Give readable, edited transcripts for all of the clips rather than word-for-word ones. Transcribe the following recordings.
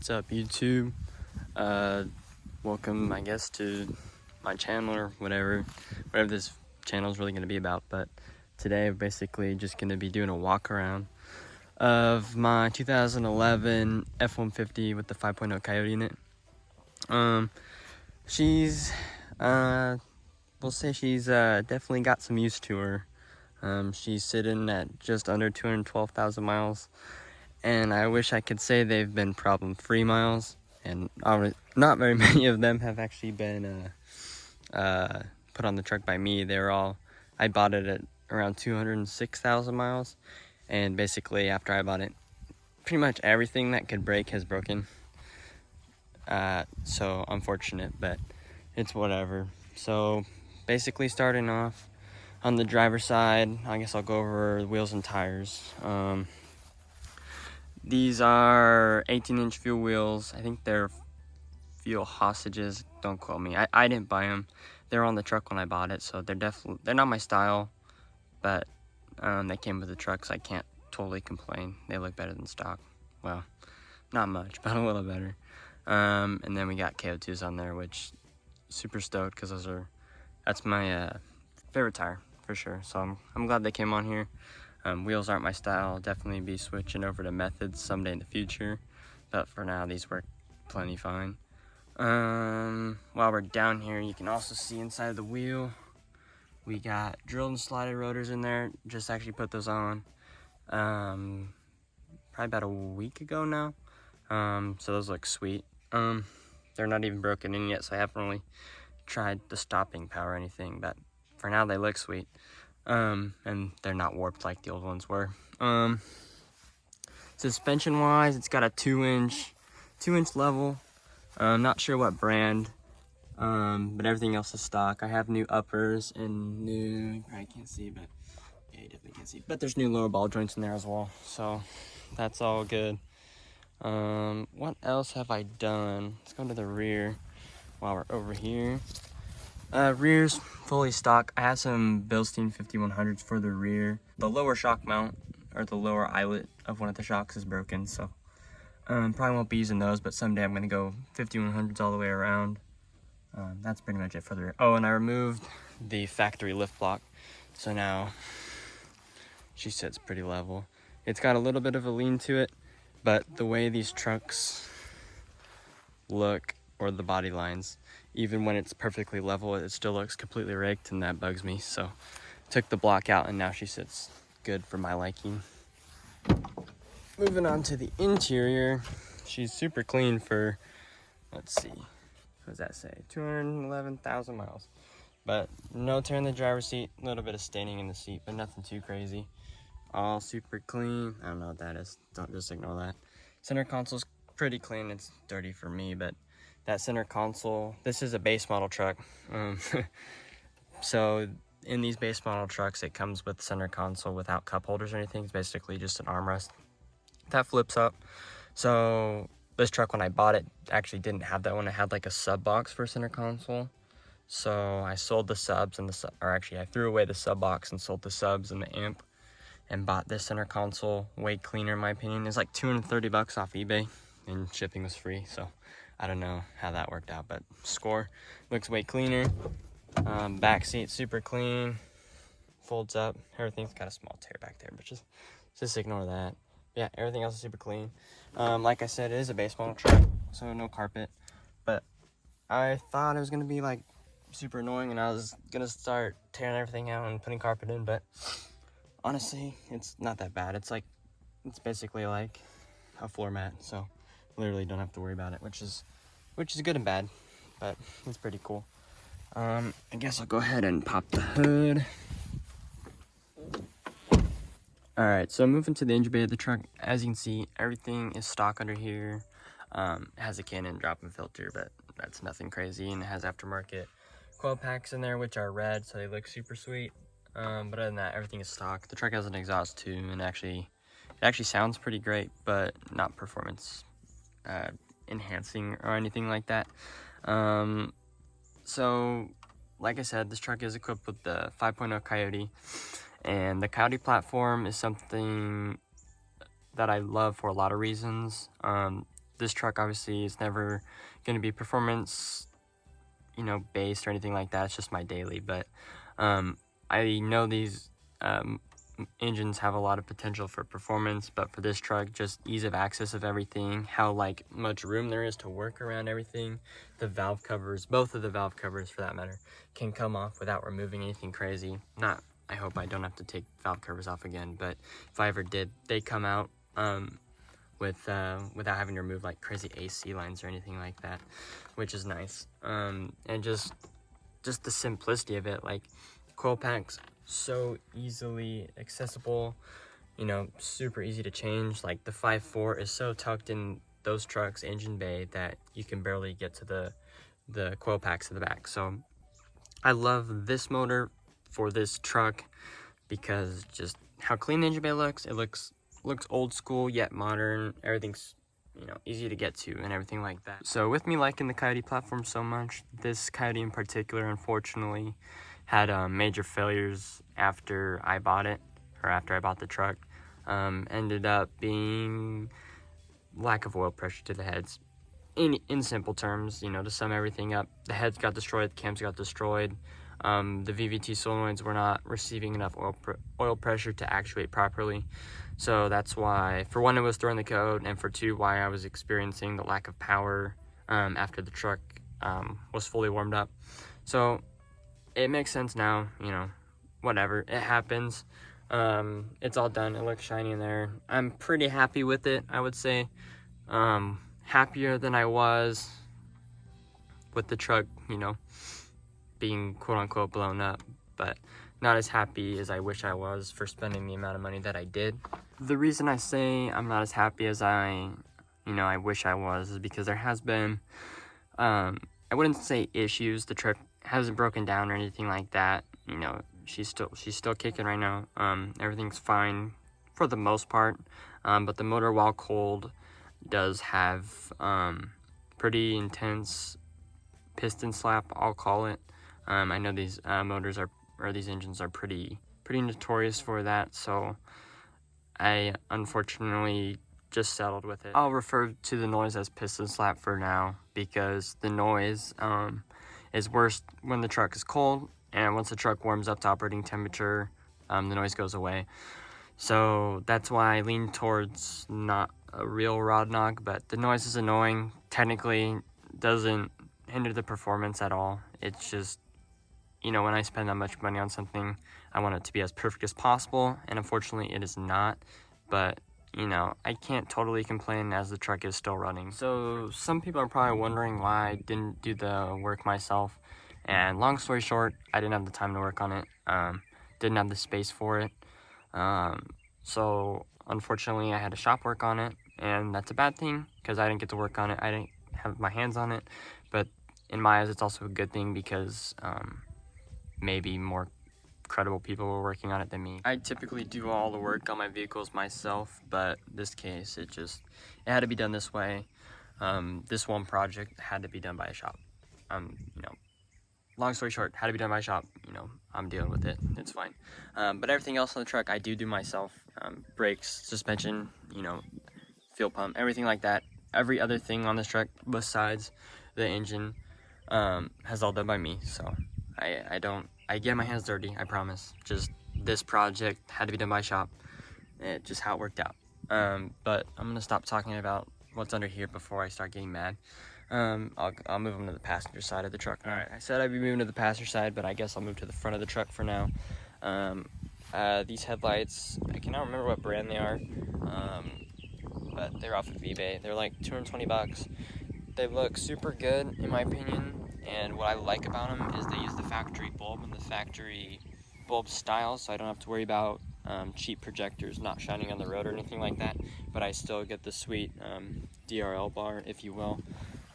What's up, YouTube? Welcome, I guess, to my channel or whatever this channel is really going to be about. But today I'm basically just going to be doing a walk around of my 2011 F150 with the 5.0 Coyote in it. She's we'll say she's definitely got some use to her. She's sitting at just under 212,000 miles. And I wish I could say they've been problem-free miles, and not very many of them have actually been put on the truck by me. I bought it at around 206,000 miles, and basically after I bought it, pretty much everything that could break has broken. So unfortunate, but it's whatever. So basically, starting off on the driver's side, I guess I'll go over wheels and tires. These are 18-inch fuel wheels. I think they're fuel hostages. Don't quote me. I didn't buy them. They're on the truck when I bought it, so they're not my style, but they came with the truck, so I can't totally complain. They look better than stock. Well, not much, but a little better. And then we got KO2s on there, which super stoked because that's my favorite tire for sure. So I'm glad they came on here. Wheels aren't my style. I'll definitely be switching over to methods someday in the future, but for now these work plenty fine. While we're down here, you can also see inside of the wheel we got drilled and slotted rotors in there. Just actually put those on probably about a week ago now. So those look sweet. They're not even broken in yet, so I haven't really tried the stopping power or anything, but for now they look sweet. And they're not warped like the old ones were. Suspension wise, it's got a 2-inch level. I'm not sure what brand, but everything else is stock. I have new uppers and you probably can't see, but yeah, you definitely can't see, but there's new lower ball joints in there as well, so that's all good. What else have I done? Let's go to the rear while we're over here. Rear's fully stock. I have some Bilstein 5100s for the rear. The lower shock mount, or the lower eyelet of one of the shocks, is broken, so probably won't be using those, but someday I'm going to go 5100s all the way around. That's pretty much it for the rear. Oh, and I removed the factory lift block, so now she sits pretty level. It's got a little bit of a lean to it, but the way these trucks look, or the body lines, even when it's perfectly level, it still looks completely raked, and that bugs me. So took the block out, and now she sits good for my liking. Moving on to the interior, she's super clean for, let's see, what does that say? 211,000 miles. But no tear in the driver's seat, a little bit of staining in the seat, but nothing too crazy. All super clean. I don't know what that is. Don't just ignore that. Center console's pretty clean. It's dirty for me, but that center console, this is a base model truck. So in these base model trucks, it comes with center console without cup holders or anything. It's basically just an armrest that flips up. So this truck, when I bought it, actually didn't have that one. It had like a sub box for center console. So I sold the subs and I threw away the sub box and sold the subs and the amp and bought this center console. Way cleaner in my opinion. It's like 230 bucks off eBay, and shipping was free. So I don't know how that worked out, but score. Looks way cleaner. Back seat super clean. Folds up. Everything's got a small tear back there, but just ignore that. Yeah, everything else is super clean. Like I said, it is a base model truck, so no carpet. But I thought it was gonna be like super annoying, and I was gonna start tearing everything out and putting carpet in, but honestly, it's not that bad. It's basically like a floor mat, so literally don't have to worry about it, which is good and bad, but it's pretty cool. I guess I'll go ahead and pop the hood. Alright, so moving to the engine bay of the truck, as you can see, everything is stock under here. It has a Canon drop-in filter, but that's nothing crazy, and it has aftermarket coil packs in there, which are red, so they look super sweet. But other than that, everything is stock. The truck has an exhaust too, and it actually sounds pretty great, but not performance enhancing or anything like that. So like I said, this truck is equipped with the 5.0 Coyote, and the Coyote platform is something that I love for a lot of reasons. The this truck obviously is never going to be performance, you know, based or anything like that. It's just my daily. But I know these engines have a lot of potential for performance, but for this truck, just ease of access of everything, how like much room there is to work around everything. The valve covers, both of the valve covers for that matter, can come off without removing anything crazy. I hope I don't have to take valve covers off again, but if I ever did, they come out without having to remove like crazy AC lines or anything like that, which is nice. And just the simplicity of it, like coil packs, so easily accessible, you know, super easy to change. Like the 5.4 is so tucked in those trucks' engine bay that you can barely get to the coil packs at the back. So I love this motor for this truck because just how clean the engine bay looks. It looks old school yet modern. Everything's, you know, easy to get to and everything like that. So with me liking the Coyote platform so much, this Coyote in particular, unfortunately, had major failures after I bought it, or after I bought the truck. Ended up being lack of oil pressure to the heads. In simple terms, you know, to sum everything up, the heads got destroyed, the cams got destroyed. The VVT solenoids were not receiving enough oil pressure to actuate properly. So that's why, for one, it was throwing the code, and for two, why I was experiencing the lack of power after the truck was fully warmed up. So it makes sense now, you know, whatever, it happens. It's all done, it looks shiny in there. I'm pretty happy with it, I would say. Happier than I was with the truck, you know, being quote-unquote blown up, but not as happy as I wish I was for spending the amount of money that I did. The reason I say I'm not as happy as I wish I was is because there has been, I wouldn't say issues. The truck hasn't broken down or anything like that. You know, she's still kicking right now. Everything's fine for the most part, but the motor, while cold, does have pretty intense piston slap, I'll call it. I know these these engines are pretty notorious for that, so I unfortunately just settled with it. I'll refer to the noise as piston slap for now, because the noise is worse when the truck is cold, and once the truck warms up to operating temperature, the noise goes away. So that's why I lean towards not a real rod knock, but the noise is annoying. Technically doesn't hinder the performance at all. It's just, you know, when I spend that much money on something, I want it to be as perfect as possible, and unfortunately it is not. But, you know, I can't totally complain as the truck is still running. So some people are probably wondering why I didn't do the work myself, and long story short, I didn't have the time to work on it. Didn't have the space for it. So unfortunately I had to shop work on it, and that's a bad thing because I didn't get to work on it. I didn't have my hands on it, but in my eyes it's also a good thing because maybe more credible people were working on it than me. I typically do all the work on my vehicles myself, but this case it had to be done this way. This one project had to be done by a shop. You know, long story short, had to be done by a shop. You know, I'm dealing with it, it's fine. But everything else on the truck I do myself. Brakes, suspension, you know, fuel pump, everything like that. Every other thing on this truck besides the engine has all done by me. So I get my hands dirty, I promise. Just this project had to be done by shop. It just how it worked out. But I'm gonna stop talking about what's under here before I start getting mad. I'll move them to the passenger side of the truck. All right, I said I'd be moving to the passenger side, but I guess I'll move to the front of the truck for now. These headlights, I cannot remember what brand they are, but they're off of eBay. They're like 220 bucks. They look super good in my opinion, and what I like about them is they use the factory bulb and the factory bulb style, so I don't have to worry about cheap projectors not shining on the road or anything like that, but I still get the sweet DRL bar, if you will.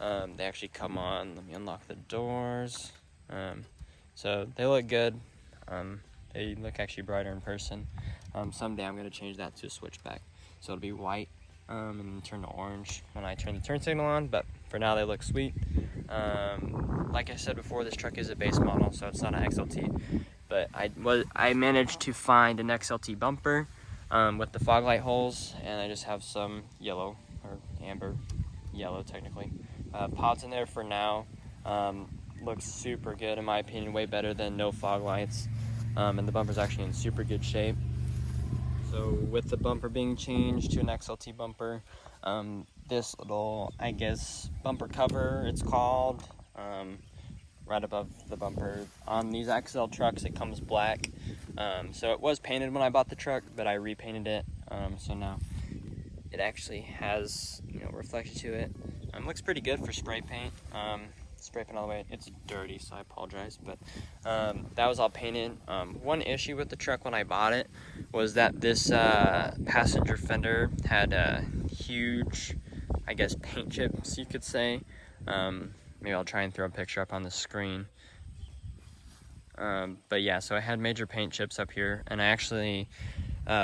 They actually come on. Let me unlock the doors. So they look good. They look actually brighter in person. Someday I'm going to change that to a switchback, so it'll be white and then turn to orange when I turn the turn signal on, but for now they look sweet. Like I said before, this truck is a base model, so it's not an XLT, but I managed to find an XLT bumper with the fog light holes, and I just have some yellow or amber yellow technically. Pods in there for now. Looks super good in my opinion, way better than no fog lights. And the bumper's actually in super good shape. So with the bumper being changed to an XLT bumper, this little, I guess, bumper cover, it's called, right above the bumper. On these XL trucks, it comes black. So it was painted when I bought the truck, but I repainted it. So now it actually has, reflection to it. Looks pretty good for spray paint. Spray paint all the way. It's dirty, so I apologize, but that was all painted. One issue with the truck when I bought it was that this passenger fender had huge, I guess, paint chips, you could say. Maybe I'll try and throw a picture up on the screen. But yeah, so I had major paint chips up here, and I actually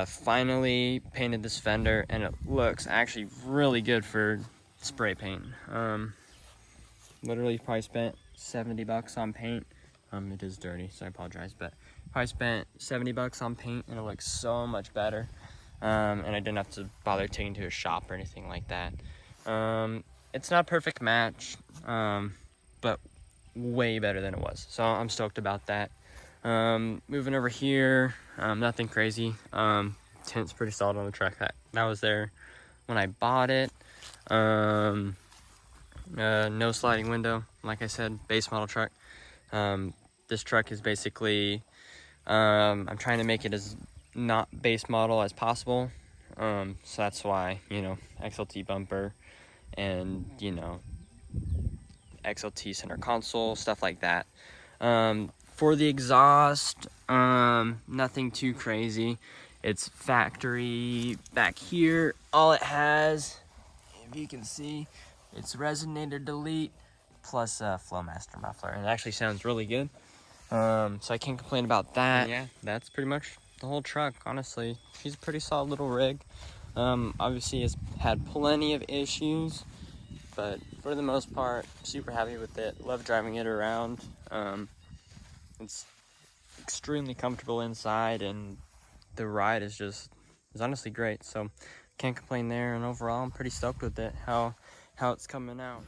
finally painted this fender, and it looks actually really good for spray paint. Literally probably spent $70 on paint. It is dirty, so I apologize, but probably spent $70 on paint, and it looks so much better. And I didn't have to bother taking to a shop or anything like that. It's not a perfect match, but way better than it was. So I'm stoked about that. Moving over here, nothing crazy. Tint's pretty solid on the truck. That was there when I bought it. No sliding window, like I said, base model truck. This truck is basically, I'm trying to make it as not base model as possible. So that's why, XLT bumper and, XLT center console, stuff like that. For the exhaust, nothing too crazy. It's factory back here. All it has, if you can see, it's resonator delete plus a Flowmaster muffler, and it actually sounds really good. So I can't complain about that. And yeah, that's pretty much the whole truck, honestly. She's a pretty solid little rig. Obviously it's had plenty of issues, but for the most part, super happy with it. Love driving it around. It's extremely comfortable inside, and the ride is honestly great. So can't complain there, and overall I'm pretty stoked with it, how it's coming out.